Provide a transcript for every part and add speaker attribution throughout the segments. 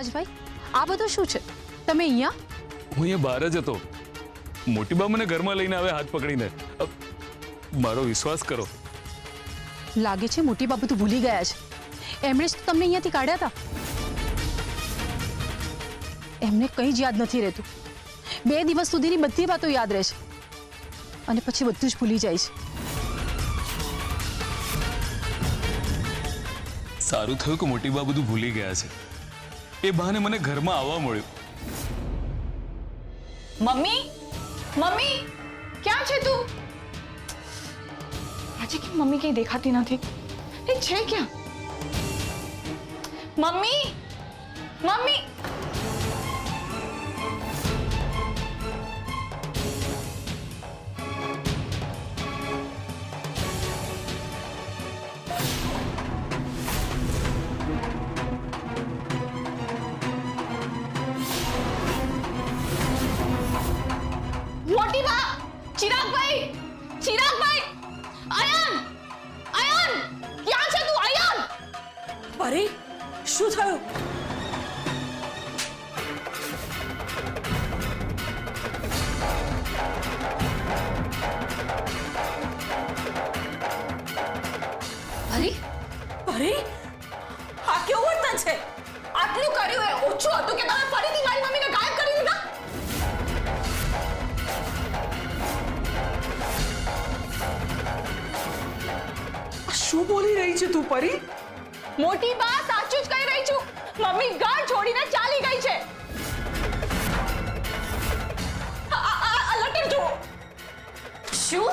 Speaker 1: રાજભાઈ, આ બધું શું છે? તમે અહીંયા?
Speaker 2: હું અહીંયા બહાર જ હતો. મોટી બા મને ઘરમાં લઈને આવે હાથ પકડીને. મારો વિશ્વાસ કરો.
Speaker 1: લાગે છે મોટી બા બધું ભૂલી ગયા છે. એમણે જ તો તમને અહીંયાથી કાઢ્યા હતા. એમને કંઈ જ યાદ નથી રહેતું. 2 દિવસ સુધીની બધી વાતો યાદ રહે છે અને પછી બધું જ ભૂલી જાય છે.
Speaker 2: સારું થયું કે મોટી બા બધું ભૂલી ગયા છે. એ બહાને મને ઘરમાં આવવા મળ્યું.
Speaker 3: મમ્મી, મમ્મી, ક્યાં છે તું? આજે કેમ મમ્મી કઈ દેખાતી નથી? એ છે ક્યાં? Mummy, mummy. મોટી બા, ચિરાગભાઈ, ચિરાગભાઈ, અયન, અયન, ક્યાં છે તું અયન?
Speaker 4: પરી, શું થયું?
Speaker 1: અરે
Speaker 4: પરી, આ કેવું વર્તન છે?
Speaker 3: આટલું કર્યું એ ઓછું હતું કે તમે ફરીથી મારી મમ્મીને ગાયબ કરી દીધા?
Speaker 4: શું બોલી રહી છે તું પરી?
Speaker 3: મોટી બા, સાચું જ કહી રહી છું. મમ્મી ઘર છોડીને ચાલી ગઈ છે. આ લટર જુઓ.
Speaker 1: શું?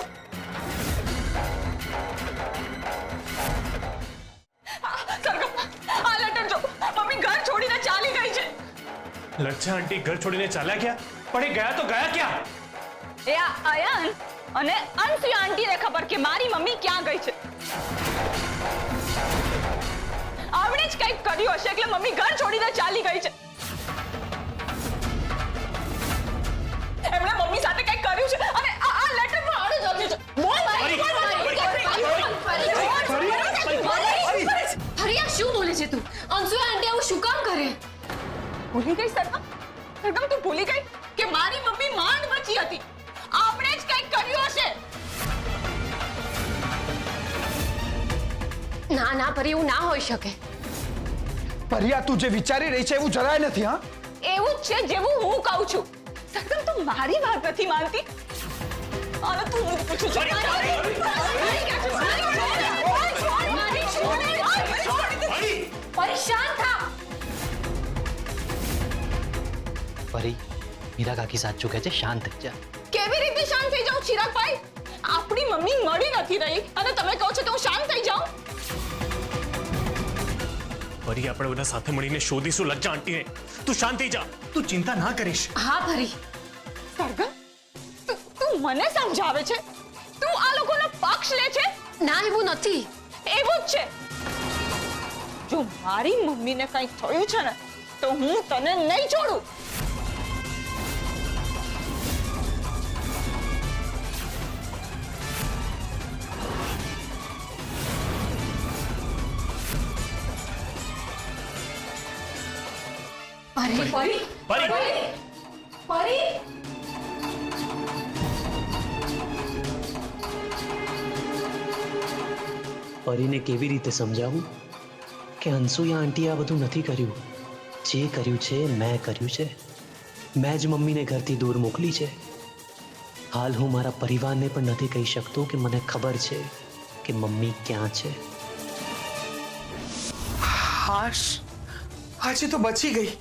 Speaker 3: આ લટર જો. મમ્મી ઘર છોડીને ચાલી ગઈ છે.
Speaker 5: લચ્છા આંટી ઘર છોડીને ચાલ્યા ગયા? પણ એ ગયા તો ગયા ક્યાં?
Speaker 3: એ આ અયન અને અનસુયા આંટીને ખબર કે મારી મમ્મી ક્યાં ગઈ છે. આવડે જ કંઈક કર્યું હશે એટલે મમ્મી ઘર છોડીને ચાલી ગઈ છે. એમણે મમ્મી સાથે કંઈક કર્યું છે અને આ લેટર પર આડું જલ્દી છે. બોલ
Speaker 1: હરિયા, શું બોલે છે તું? અંશુયા આંટી આવું શું કામ કરે?
Speaker 3: ભૂલી ગઈ સરગમ? સરગમ તું ભૂલી ગઈ કે મારી મમ્મી માંડ બચી હતી. આપણે જ કંઈક કર્યું હશે.
Speaker 1: ના ના પરી, એવું ના હોઈ શકે.
Speaker 6: પરિયા, તું જે વિચારી રહી છે એવું જરાય નથી. હા,
Speaker 3: એવું જ છે જેવું હું કહું છું. સરગમ તું મારી વાત નથી માનતી. અને તું હું પૂછું છું.
Speaker 1: પરેશાન થા.
Speaker 7: પરી, મીરા કાકી સાચું કહે છે, શાંત થઈ જા.
Speaker 3: કેવી રીતે શાંત થઈ જાઉં ચિરાગભાઈ? આપણી મમ્મી મળી નથી રહી અને તમે કહો છો કે હું શાંત થઈ જાઉં?
Speaker 5: ફરી આપણે બધા સાથે મળીને શોધીશું લજ્જા આંટીને. તું શાંત થઈ જા. તું ચિંતા ના કરીશ.
Speaker 1: હા પરી.
Speaker 3: સરગમ, તું મને સમજાવે છે? તું આ લોકોનો પક્ષ લે છે?
Speaker 1: ના, એવું નથી.
Speaker 3: એવું જ છે. જો મારી મમ્મીને કંઈક થયું છે ને તો હું તને નહીં છોડું.
Speaker 1: પરી, પરી,
Speaker 5: પરી,
Speaker 1: પરી.
Speaker 7: પરીને કેવી રીતે સમજાવું કે અંસુયા આંટી આ બધું નથી કર્યું? જે કર્યું છે મેં કર્યું છે. મેં જ મમ્મીને ઘરથી દૂર મોકલી છે. હાલ હું મારા પરિવારને પણ નથી કહી શકતો કે મને ખબર છે કે મમ્મી ક્યાં છે.
Speaker 6: હાશ, આજે તો બચી ગઈ.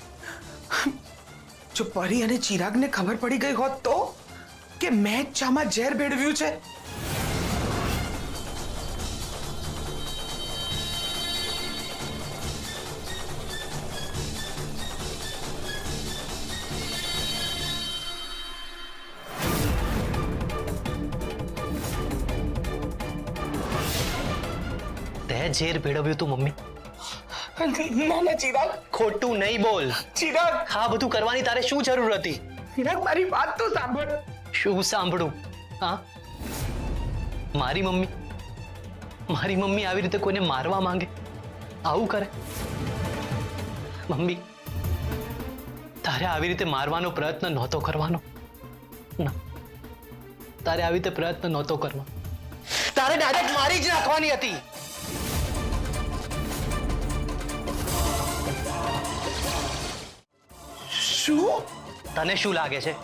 Speaker 6: જો પરી અને ચિરાગને ખબર પડી ગઈ હોત તો કે મેં જ ચામાં ઝેર ભેળવ્યું છે.
Speaker 7: તે ઝેર ભેળવ્યું તું મમ્મી?
Speaker 6: ના ના ચિરાગ,
Speaker 7: ખોટું નહીં બોલ.
Speaker 6: ચિરાગ,
Speaker 7: આ બધું કરવાની તારે શું જરૂર હતી?
Speaker 6: ચિરાગ, મારી વાત તો સાંભળ.
Speaker 7: શું સાંભળું? હા, મારી મમ્મી આવી રીતે કોઈને મારવા માંગે? આવું કરે? મમ્મી, તારે આવી રીતે મારવાનો પ્રયત્ન નહોતો કરવાનો. ના, તારે આવી રીતે પ્રયત્ન નહોતો કરવાનો. તારે ડાયરેક્ટ મારી જ નાખવાની હતી.
Speaker 6: શું?
Speaker 7: તને શું લાગે છે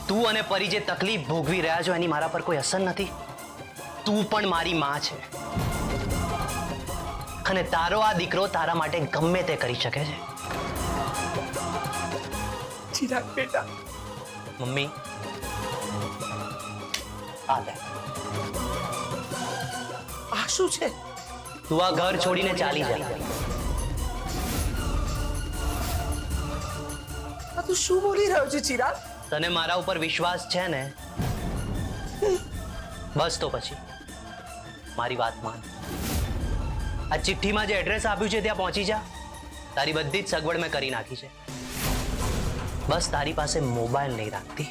Speaker 7: તું અને પરી જે તકલીફ ભોગવી રહ્યા છો એની મારા પર કોઈ અસર નથી? તું પણ મારી માં છે અને તારો આ દીકરો તારા માટે ગમે તે કરી શકે છે.
Speaker 6: ચિરાગ બેટા,
Speaker 7: મમ્મી આ લે,
Speaker 6: આ શું છે?
Speaker 7: તું આ ઘર છોડીને ચાલી જા.
Speaker 6: આ તું શું બોલી રહ્યો છે ચિરાગ?
Speaker 7: તને મારા ઉપર વિશ્વાસ છે ને? બસ તો પછી મારી વાત માન. આ ચિઠ્ઠીમાં જે એડ્રેસ આપ્યું છે ત્યાં પહોંચી જા. તારી બધી જ સગવડ મેં કરી નાખી છે. બસ તારી પાસે મોબાઈલ નહીં રાખતી.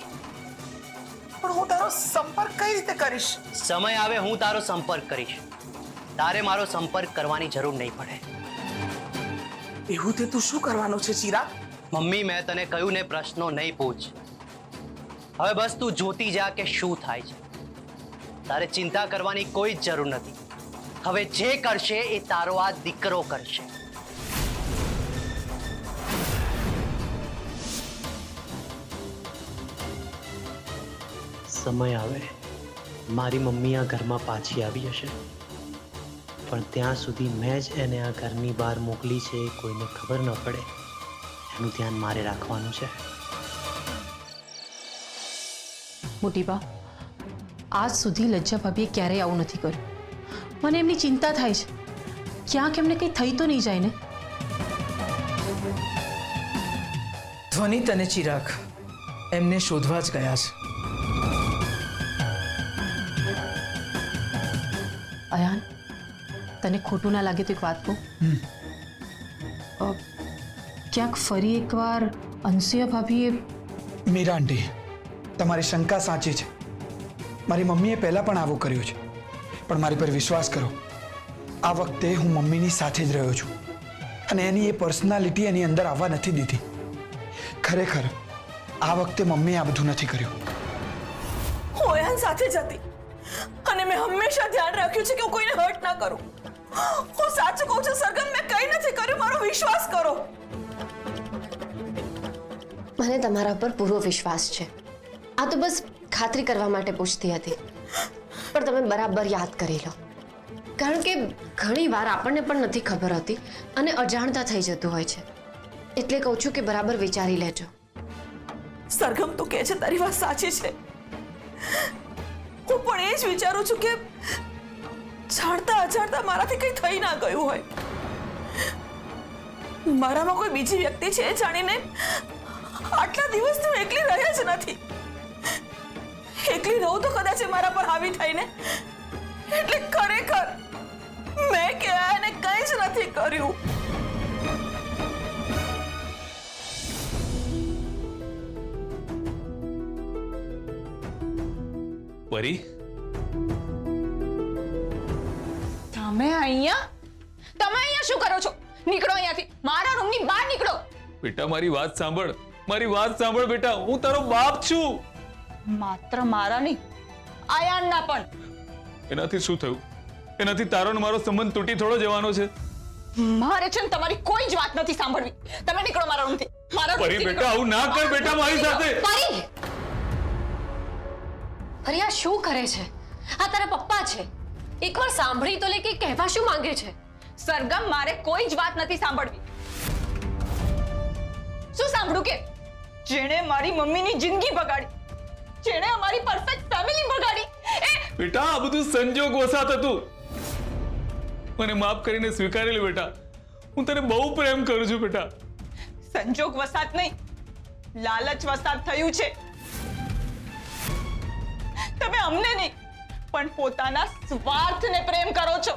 Speaker 6: પણ હું તારો સંપર્ક કઈ રીતે કરીશ?
Speaker 7: સમય આવે હું તારો સંપર્ક કરીશ. તારે મારો સંપર્ક કરવાની જરૂર નહીં પડે.
Speaker 6: એવું તે તું શું કરવાનો છે ચિરાગ?
Speaker 7: મમ્મી મેં તને કહ્યું ને, પ્રશ્નો નહીં પૂછ. હવે બસ તું જોતી જા કે શું થાય છે. તારે ચિંતા કરવાની કોઈ જ જરૂર નથી. હવે જે કરશે એ તારો આ દીકરો કરશે. સમય આવે મારી મમ્મી આ ઘરમાં પાછી આવી હશે, પણ ત્યાં સુધી મેં જ એને આ ઘરની બહાર મોકલી છે એ કોઈને ખબર ન પડે એનું ધ્યાન મારે રાખવાનું છે.
Speaker 1: મોટી બા, આજ સુધી લજ્જા ભાભીએ ક્યારેય આવું નથી કર્યું. મને એમની ચિંતા થાય છે. ક્યાંક એમને કંઈ થઈ તો નહીં જાય ને?
Speaker 6: ધ્વનિત અને ચિરાગ એમને શોધવા જ ગયા છે.
Speaker 1: અયાન, તને ખોટું ના લાગે તો એક વાત કહું? ક્યાંક ફરી એકવાર અનસુયા ભાભીએ
Speaker 8: મીરા આંટી, તમારી શંકા સાચી છે. મારી મમ્મીએ પહેલાં પણ આવું કર્યું છે, પણ મારી પર વિશ્વાસ કરો, આ વખતે હું મમ્મીની સાથે જ રહ્યો છું અને એની એ પર્સનાલિટી એની અંદર આવવા નથી દીધી. ખરેખર આ વખતે મમ્મીએ આ બધું નથી કર્યું.
Speaker 4: હું અયાન સાથે જ હતી અને મેં હંમેશા ધ્યાન રાખ્યું છે કે હું કોઈને હર્ટ ના કરું. હું સાચું કહું છું સરગમ, મેં કંઈ નથી કર્યું. મારો વિશ્વાસ કરો.
Speaker 9: મને તમારા પર પૂરો વિશ્વાસ છે. આ તો બસ ખાતરી કરવા માટે પૂછતી હતી, પણ તમે બરાબર યાદ કરી લો. કારણ કે ઘણી વાર આપણને પણ નથી ખબર હોતી અને અજાણતા થઈ જતું હોય છે. એટલે કહું છું કે બરાબર વિચારી લેજો.
Speaker 4: સરગમ, તું કહે છે તારી વાત સાચી છે. હું પણ એ જ વિચારું છું કે જાણતા અજાણતા મારાથી કંઈ થઈ ના ગયું હોય. મારામાં કોઈ બીજી વ્યક્તિ છે જાણીને આટલા દિવસથી હું એકલી રહી જ નથી. એકલી રહું તો કદાચ એ મારા પર હાવી થઈને. એટલે ખરેખર મેં કે આને કંઈ જ નથી કર્યું.
Speaker 2: પરી,
Speaker 3: તમે અહીંયા શું કરો છો? નીકળો અહીંયાથી. મારા રૂમની બહાર નીકળો.
Speaker 2: બેટા મારી વાત સાંભળ, મારી વાત સાંભળ બેટા, હું તારો બાપ છું.
Speaker 3: માત્ર મારા નહીં, આયાનના પણ.
Speaker 2: એનાથી શું થયું? એનાથી તારો ને મારો સંબંધ તૂટી થોડો જવાનો છે?
Speaker 3: મારે છે ને તમારી કોઈ જ વાત નથી સાંભળવી. તમે નીકળો મારા રૂમથી. મારા
Speaker 2: પરી બેટા આવું ના કર બેટા મારી સાથે.
Speaker 9: પરી! અરે આ શું કરે છે? આ તારા પપ્પા છે. એકવાર સાંભળી તો લે કે કહેવા શું માંગે છે.
Speaker 3: સરગમ, મારે કોઈ જ વાત નથી સાંભળવી. શું સાંભળું કે જેણે મારી મમ્મીની જિંદગી બગાડી, જેણે અમારી પરફેક્ટ ફેમિલી બગાડી, એ
Speaker 2: બેટા આ બધું સંજોગ વસાત હતું. મને માફ કરીને સ્વીકારી લે બેટા. હું તને બહુ પ્રેમ કરું છું બેટા.
Speaker 3: સંજોગ વસાત નહીં, લાલચ વસાત થયું છે. તમે અમને નહીં પણ પોતાના સ્વાર્થને પ્રેમ કરો છો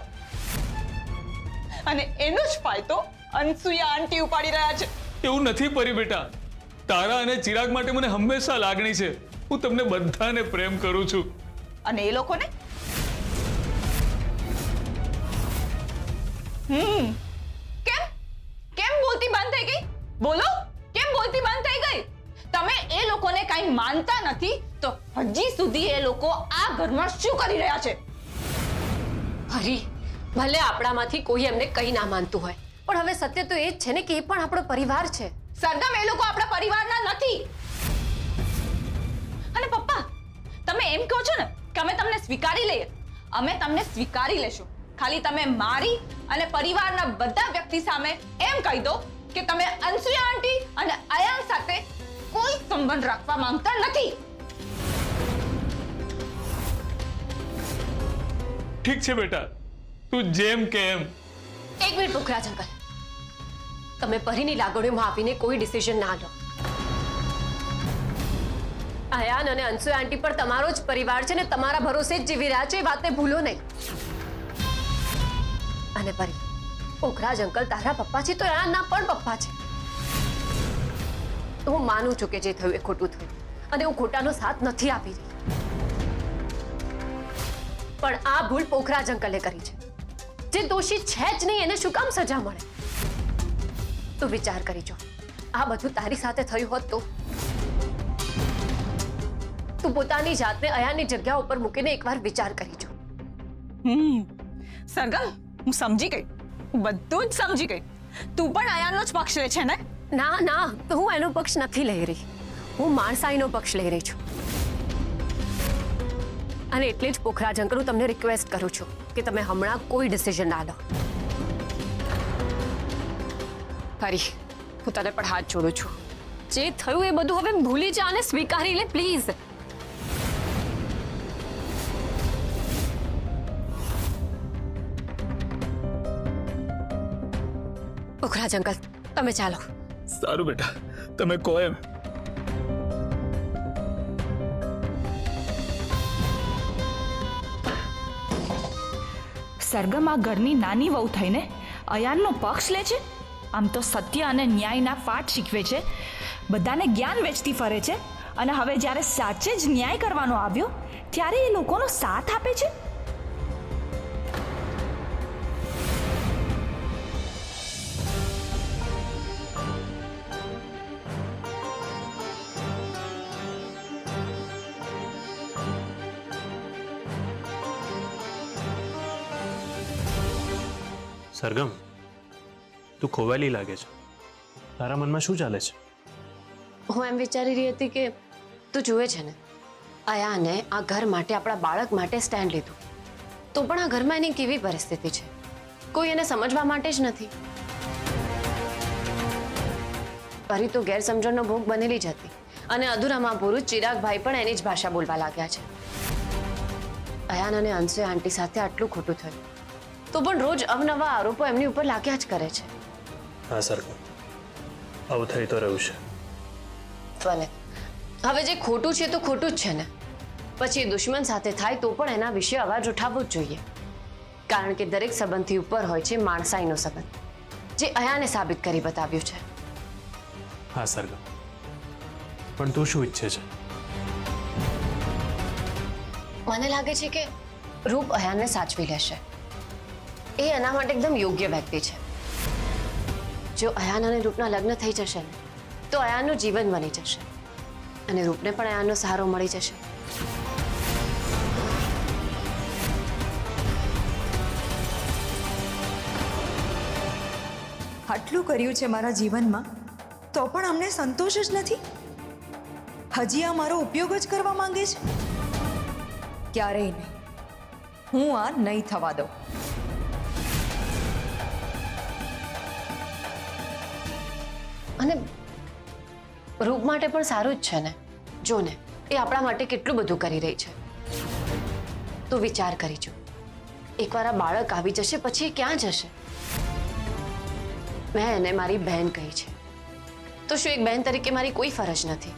Speaker 3: અને એનો જ ફાયદો અનસુયા આંટી ઉપાડી રહ્યા છે.
Speaker 2: એવું નથી પરી બેટા. તારા અને ચિરાગ માટે મને હંમેશા લાગણી છે. હું તમને બધાને પ્રેમ કરું છું.
Speaker 3: અને એ લોકોને કેમ કેમ બોલતી બંધ થઈ ગઈ? બોલો, કેમ બોલતી બંધ થઈ ગઈ? હજી સુધી એ લોકો આ ઘરમાં શું કરી રહ્યા છે?
Speaker 9: હરી, ભલે આપણામાંથી કોઈ એમને કંઈ ના માનતું હોય, પણ હવે સત્ય તો એ જ છે ને કે એ પણ આપણો પરિવાર છે.
Speaker 3: સરગમ, એ લોકો આપણા પરિવારના નથી. અને પપ્પા, તમે એમ કહો છો ને કે અમે તમને સ્વીકારી લઈએ. અમે તમને સ્વીકારી લેશું. ખાલી તમે મારી અને પરિવારના બધા વ્યક્તિ સામે એમ કહી દો કે તમે અનસુયા આંટી અને અયાન સાથે કોઈ સંબંધ રાખવા માંગતા નથી.
Speaker 2: ઠીક છે બેટા, તું જેમ કે એમ.
Speaker 9: એક મિનિટ પુખરાજ અંકલ, તમે પરીની લાગણીઓમાં આવીને કોઈ ડિસિઝન ના લો. અયાન અને અનસુયા આંટી પર તમારો જ પરિવાર છે ને તમારા ભરોસે જ જીવી રહ્યા છે, એ વાતને ભૂલો નહીં. અને પરી, પુખરાજ અંકલ તારા પપ્પા છે તો અયાનના પણ પપ્પા છે. હું માનું છું કે જે થયું એ ખોટું થયું અને હું ખોટાનો સાથ નથી આપી રહી, પણ આ ભૂલ પુખરાજ અંકલે કરી છે. જે દોષી છે જ નહીં એને શું કામ સજા મળે? તું વિચાર કરી જો, આ બધું તારી સાથે થયું હોત તો તું પોતાની જાતને અયાનની જગ્યા ઉપર મૂકીને એકવાર વિચાર કરી જો.
Speaker 3: સરગમ, હું સમજી ગઈ. હું બધું જ સમજી ગઈ. તું પણ અયાનનો જ પક્ષ લે છે ને?
Speaker 9: ના ના, હું એનો પક્ષ નથી લઈ રહી. હું માણસાઈનો પક્ષ લઈ રહી છું. અને એટલે જ પુખરાજ અંકલ, હું તમને રિક્વેસ્ટ કરું છું કે તમે હમણાં કોઈ ડિસિઝન ના લો. હરી, હું તને પણ હાથ જોડું છું. જે થયું એ બધું હવે ભૂલી જા અને સ્વીકારી લે પ્લીઝ. પુખરાજ અંકલ, તમે ચાલો.
Speaker 2: સારું બેટા, તમે કહો એમ.
Speaker 4: સરગમ આ ઘરની નાની વહુ થઈને અયાનનો પક્ષ લે છે. આમ તો સત્ય અને ન્યાયના પાઠ શીખવે છે, બધાને જ્ઞાન વેચતી ફરે છે, અને હવે જ્યારે સાચે જ ન્યાય કરવાનો આવ્યો ત્યારે એ લોકોનો સાથ આપે છે.
Speaker 5: સરગમ, તું ખોવાયેલી લાગે છે. તારા મનમાં શું ચાલે છે?
Speaker 9: હું એમ વિચારી રહી હતી કે તું જુએ છે ને, અયાને આ ઘર માટે, આપણા બાળક માટે સ્ટેન્ડ લીધું, તો પણ આ ઘરમાં એની કેવી પરિસ્થિતિ છે કોઈ એને સમજવા માટે જ નથી. પરી તો ગેરસમજણનો ભોગ બનેલી જ હતી અને અધૂરામાં પૂરું ચિરાગભાઈ પણ એની જ ભાષા બોલવા લાગ્યા છે. અયાન અને અનસુયા આંટી સાથે આટલું ખોટું થયું તો પણ રોજ અવનવા આરોપો એમની ઉપર લાગ્યા જ કરે છે.
Speaker 5: હા સરગમ, આવું થઈ તો રહ્યું છે.
Speaker 9: ભલે, હવે જે ખોટું છે તો ખોટું જ છે ને. પછી દુશ્મન સાથે થાય તો પણ એના વિશે અવાજ ઉઠાવવો જ જોઈએ, કારણ કે દરેક સંબંધથી ઉપર હોય છે માણસાઈનો સંબંધ, જે અયાને સાબિત કરી બતાવ્યું છે.
Speaker 5: હા સરગમ, પણ તું શું ઈચ્છે છે?
Speaker 9: મને લાગે છે કે રૂપ અયાનને સાચવી લેશે. એ એના માટે એકદમ યોગ્ય વ્યક્તિ છે. જો અયાન અને રૂપના લગ્ન થઈ જશે ને તો અયાનનું જીવન બની જશે અને રૂપને પણ અયાનનો સહારો મળી જશે.
Speaker 10: આટલું કર્યું છે મારા જીવનમાં તો પણ અમને સંતોષ જ નથી. હજી આ મારો ઉપયોગ જ કરવા માંગે છે. ક્યારેય નહીં, હું આ નહીં થવા દઉં.
Speaker 9: અને રૂપ માટે પણ સારું જ છે ને. જો ને, એ આપણા માટે કેટલું બધું કરી રહી છે. તો વિચાર કરી જો, એકવાર આ બાળક આવી જશે પછી એ ક્યાં જશે? મેં એને મારી બહેન કહી છે, તો શું એક બહેન તરીકે મારી કોઈ ફરજ નથી?